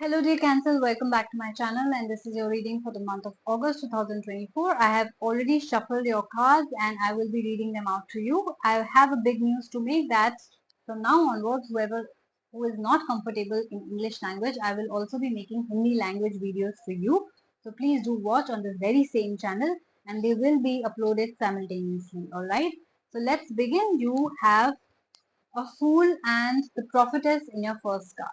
Hello dear Cancers, welcome back to my channel and this is your reading for the month of August 2024. I have already shuffled your cards and I will be reading them out to you. I have a big news to make that from now onwards, whoever who is not comfortable in English language, I will also be making Hindi language videos for you. So please do watch on this very same channel and they will be uploaded simultaneously. Alright, so let's begin. You have a Fool and the Prophetess in your first card.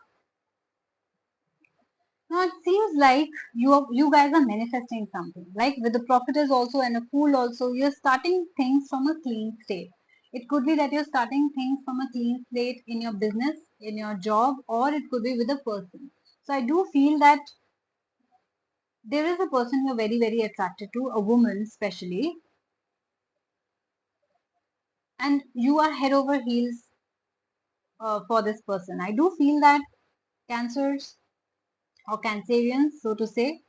Now it seems like you guys are manifesting something. Like with the prophetess also and a fool also, you're starting things from a clean state. It could be that you're starting things from a clean slate in your business, in your job, or it could be with a person. So I do feel that there is a person you're very, very attracted to, a woman especially, and you are head over heels for this person. I do feel that cancers or cancerians, so to say,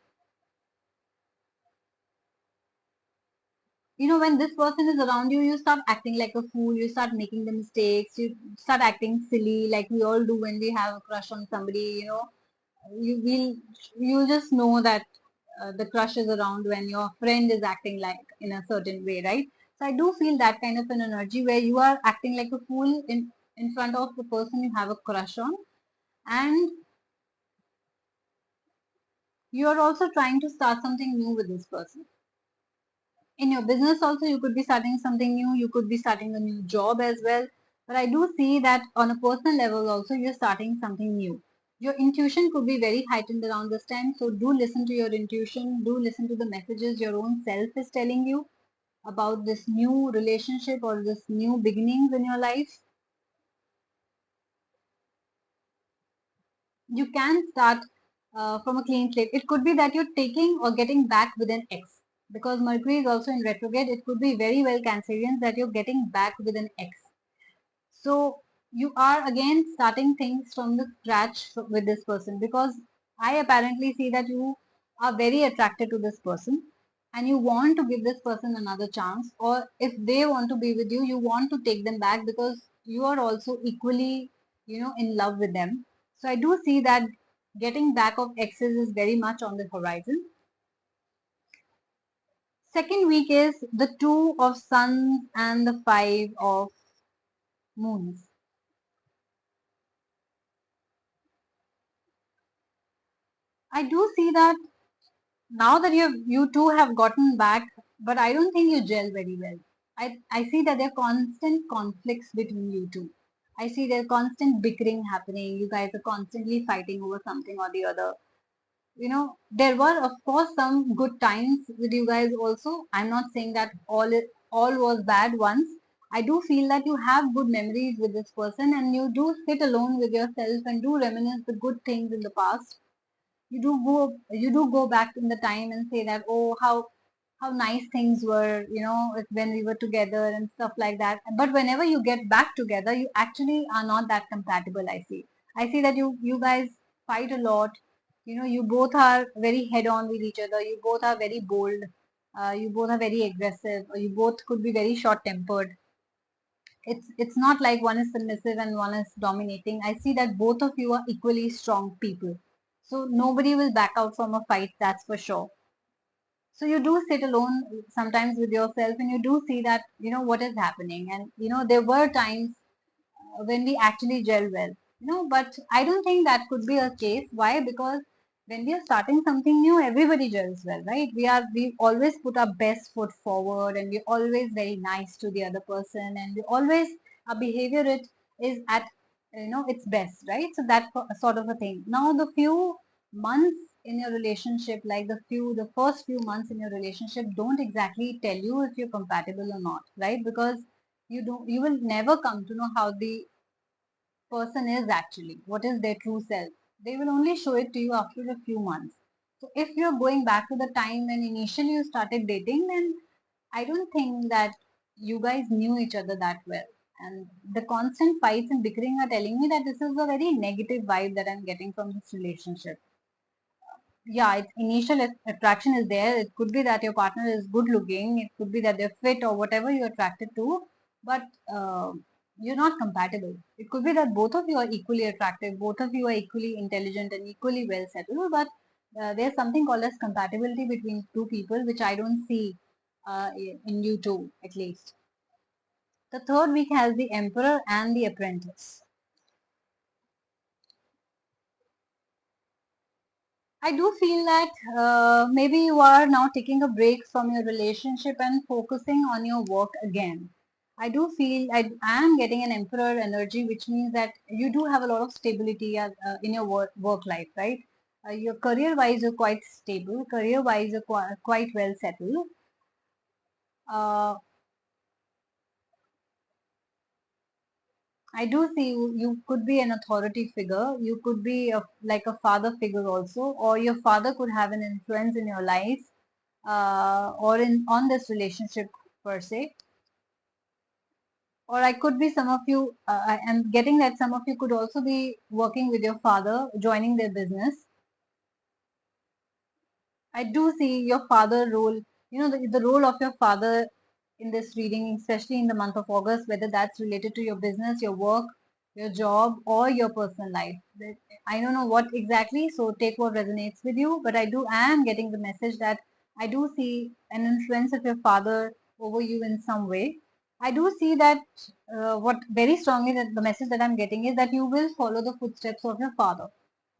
when this person is around you, you start acting like a fool, you start making the mistakes, you start acting silly like we all do when we have a crush on somebody, you will, you just know that the crush is around when your friend is acting like in a certain way, right? So I do feel that kind of an energy where you are acting like a fool in front of the person you have a crush on, and you are also trying to start something new with this person. In your business also, you could be starting something new, you could be starting a new job as well, but I do see that on a personal level also you're starting something new. Your intuition could be very heightened around this time, so do listen to your intuition, do listen to the messages your own self is telling you about this new relationship or this new beginnings in your life. You can start from a clean slate. It could be that you're taking or getting back with an ex, because Mercury is also in retrograde. It could be very well Cancerians that you're getting back with an ex. So you are again starting things from the scratch with this person, because I apparently see that you are very attracted to this person and you want to give this person another chance, or if they want to be with you, you want to take them back because you are also equally, in love with them. So I do see that getting back of exes is very much on the horizon. Second week is the two of suns and the five of moons. I do see that now that you two have gotten back, but I don't think you gel very well. I see that there are constant conflicts between you two. I see there constant bickering happening. You guys are constantly fighting over something or the other. There were of course some good times with you guys also. I'm not saying that all was bad once. I do feel that you have good memories with this person and you do sit alone with yourself and do reminisce the good things in the past. You do go back in the time and say that, oh, how nice things were, when we were together and stuff like that. But whenever you get back together, you actually are not that compatible. I see that you guys fight a lot. You both are very head on with each other, you both are very bold, you both are very aggressive, or you both could be very short tempered. It's not like one is submissive and one is dominating. I see that both of you are equally strong people. So nobody will back out from a fight, that's for sure. So you do sit alone sometimes with yourself and you do see that, what is happening. And, there were times when we actually gel well, but I don't think that could be a case. Why? Because when we are starting something new, everybody gels well, right? We always put our best foot forward and we're always very nice to the other person and we always, our behavior it is at, its best, right? So that sort of a thing. Now the few months in your relationship, like the first few months in your relationship don't exactly tell you if you're compatible or not, right? Because you will never come to know how the person is actually, what is their true self. They will only show it to you after a few months. So if you're going back to the time when initially you started dating, then I don't think that you guys knew each other that well. And the constant fights and bickering are telling me that this is a very negative vibe that I'm getting from this relationship. Yeah, its initial attraction is there. It could be that your partner is good looking, it could be that they're fit or whatever you're attracted to, but you're not compatible. It could be that both of you are equally attractive, both of you are equally intelligent and equally well settled, but there's something called as compatibility between two people, which I don't see in you two, at least. The third week has the Emperor and the Apprentice. I do feel that maybe you are now taking a break from your relationship and focusing on your work again. I do feel I am getting an Emperor energy, which means that you do have a lot of stability in your work life, right? Your career wise, you're quite stable. Career wise, you're quite well settled. Uh, I do see you could be an authority figure. You could be like a father figure also, or your father could have an influence in your life or in on this relationship per se. Or I could be some of you. I am getting that some of you could also be working with your father, joining their business. I do see your father role. You know the role of your father in this reading, especially in the month of August, whether that's related to your business, your work, your job, or your personal life. I don't know what exactly, so take what resonates with you. But I am getting the message that I do see an influence of your father over you in some way. I do see that what very strongly that the message that I'm getting is that you will follow the footsteps of your father.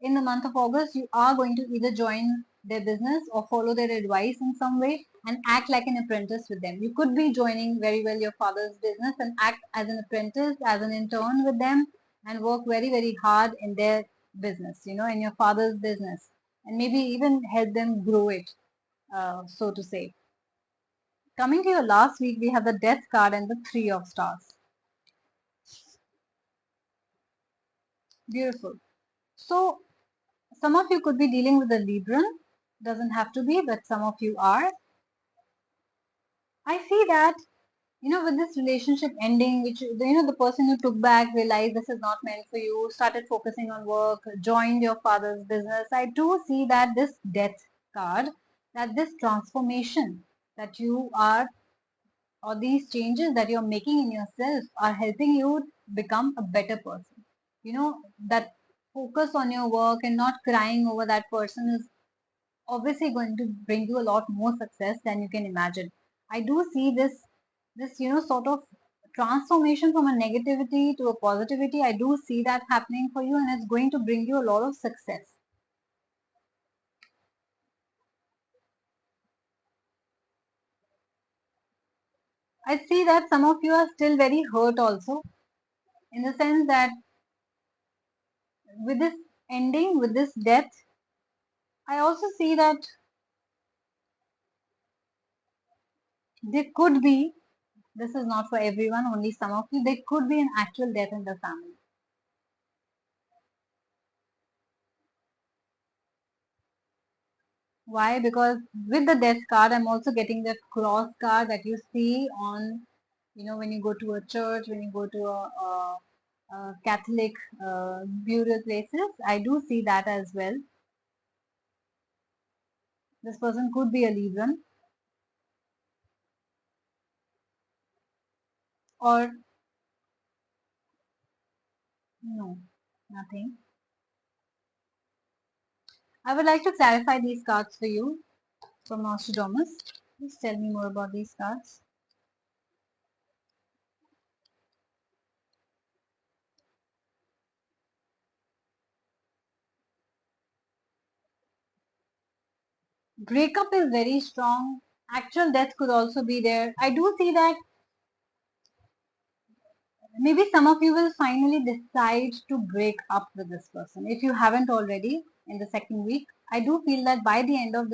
In the month of August, you are going to either join their business or follow their advice in some way and act like an apprentice with them. You could be joining very well your father's business and act as an apprentice, as an intern with them, and work very, very hard in their business, in your father's business, and maybe even help them grow it, so to say. Coming to your last week, we have the Death card and the Three of Stars. Beautiful. So, some of you could be dealing with a Libran, doesn't have to be, but some of you are. I see that, with this relationship ending, which, the person who took back realized this is not meant for you, started focusing on work, joined your father's business. I do see that this Death card, that this transformation that you are, or these changes that you're making in yourself are helping you become a better person. That focus on your work and not crying over that person is obviously going to bring you a lot more success than you can imagine. I do see this sort of transformation from a negativity to a positivity. I do see that happening for you, and it's going to bring you a lot of success. I see that some of you are still very hurt also, in the sense that with this ending, with this death, I also see that there could be, this is not for everyone, only some of you, there could be an actual death in the family. Why? Because with the death card, I'm also getting the cross card that you see on, when you go to a church, when you go to a Catholic burial places. I do see that as well. This person could be a Libran, or no, nothing. I would like to clarify these cards for you from Nostradamus. Please tell me more about these cards. Breakup is very strong. Actual death could also be there. I do see that maybe some of you will finally decide to break up with this person if you haven't already in the second week. I do feel that by the end of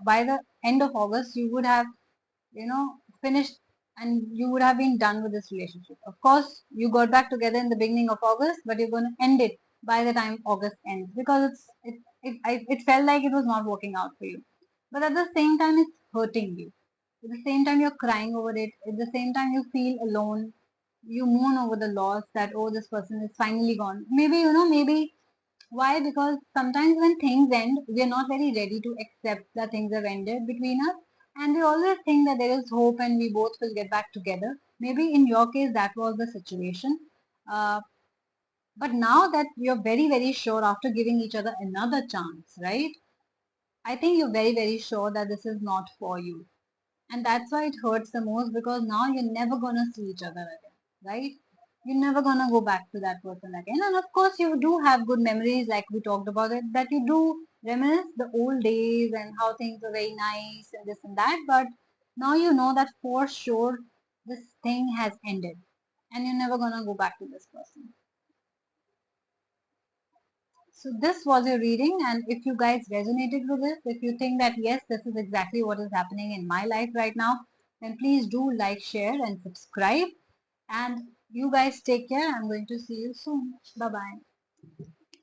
by the end of August, you would have, finished, and you would have been done with this relationship. Of course, you got back together in the beginning of August, but you're going to end it by the time August ends, because it felt like it was not working out for you. But at the same time, it's hurting you. At the same time, you're crying over it. At the same time, you feel alone. You mourn over the loss that, oh, this person is finally gone. Maybe, maybe why? Because sometimes when things end, we are not very ready to accept that things have ended between us. And we always think that there is hope and we both will get back together. Maybe in your case that was the situation. Uh, but now that you're very, very sure after giving each other another chance, right? I think you're very, very sure that this is not for you. And that's why it hurts the most, because now you're never gonna see each other again, right? You're never gonna go back to that person again. And of course, you do have good memories, like we talked about it, that you do reminisce the old days and how things were very nice and this and that. But now you know that for sure this thing has ended and you're never gonna go back to this person. So this was your reading, and if you guys resonated with this, if you think that yes, this is exactly what is happening in my life right now, then please do like, share and subscribe. And you guys take care. I'm going to see you soon. Bye bye.